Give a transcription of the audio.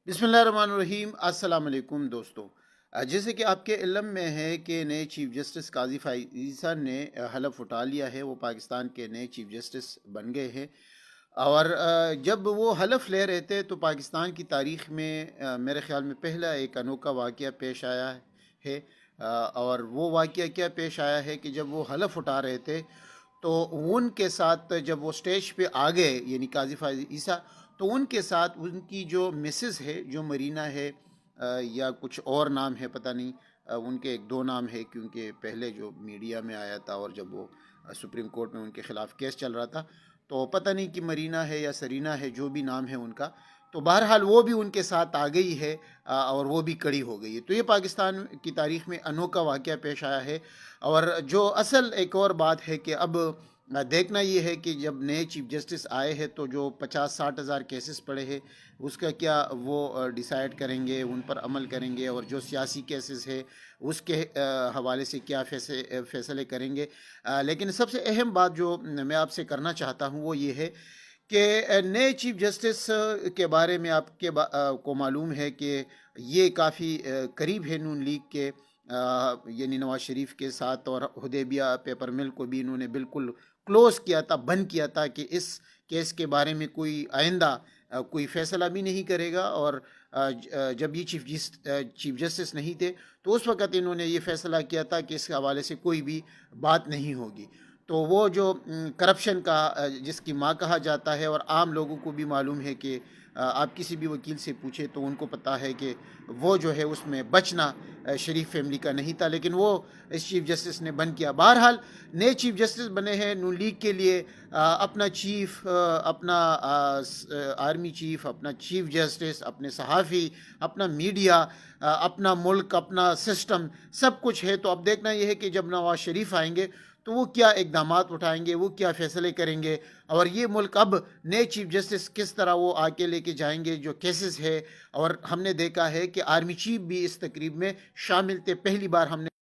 बिस्मिल्लाहिर्रहमानिर्रहीम। अस्सलाम वालेकुम दोस्तों। जैसे कि आपके इल्म में है कि नए चीफ़ जस्टिस काजी फ़ाइज़ ने हलफ़ उठा लिया है, वो पाकिस्तान के नए चीफ़ जस्टिस बन गए हैं। और जब वो हलफ़ ले रहे थे तो पाकिस्तान की तारीख़ में मेरे ख़्याल में पहला एक अनोखा वाक़या पेश आया है। और वो वाक़या क्या पेश आया है कि जब वो हलफ़ उठा रहे थे तो उनके साथ जब वो स्टेज पे आ गए, यानी काजी फ़ाइज़ ईसा, तो उनके साथ उनकी जो मिसेस है, जो मरीना है, या कुछ और नाम है पता नहीं, उनके एक दो नाम है क्योंकि पहले जो मीडिया में आया था और जब वो सुप्रीम कोर्ट में उनके ख़िलाफ़ केस चल रहा था तो पता नहीं कि मरीना है या सरीना है, जो भी नाम है उनका। तो बहरहाल वो भी उनके साथ आ गई है, और वो भी कड़ी हो गई है। तो ये पाकिस्तान की तारीख़ में अनोखा वाक़या पेश आया है। और जो असल एक और बात है कि अब देखना ये है कि जब नए चीफ़ जस्टिस आए हैं तो जो 50-60 हज़ार केसेस पड़े हैं उसका क्या वो डिसाइड करेंगे, उन पर अमल करेंगे, और जो सियासी केसेस है उसके हवाले से क्या फैसले करेंगे। लेकिन सबसे अहम बात जो मैं आपसे करना चाहता हूँ वो ये है कि नए चीफ़ जस्टिस के बारे में को मालूम है कि ये काफ़ी करीब है नून लीग के, यानी नवाज शरीफ के साथ, और हुदैबिया पेपर मिल को भी इन्होंने बिल्कुल क्लोज़ किया था, बंद किया था कि इस केस के बारे में कोई आइंदा कोई फ़ैसला भी नहीं करेगा। और जब ये चीफ़ जस्टिस नहीं थे तो उस वक़्त इन्होंने ये फ़ैसला किया था कि इस हवाले से कोई भी बात नहीं होगी। तो वो जो करप्शन का जिसकी माँ कहा जाता है, और आम लोगों को भी मालूम है कि आप किसी भी वकील से पूछे तो उनको पता है कि वो जो है उसमें बचना शरीफ फैमिली का नहीं था, लेकिन वो इस चीफ़ जस्टिस ने बंद किया। बहरहाल नए चीफ़ जस्टिस बने हैं नून लीग के लिए, अपना चीफ़, अपना आर्मी चीफ़, अपना चीफ़ जस्टिस, अपने सहाफ़ी, अपना मीडिया, अपना मुल्क, अपना सिस्टम, सब कुछ है। तो अब देखना यह है कि जब नवाज शरीफ आएंगे तो वो क्या इकदामात उठाएंगे, वो क्या फ़ैसले करेंगे, और ये मुल्क अब नए चीफ़ जस्टिस किस तरह वो आके लेके जाएंगे जो केसेस है। और हमने देखा है कि आर्मी चीफ़ भी इस तकरीब में शामिल थे, पहली बार हमने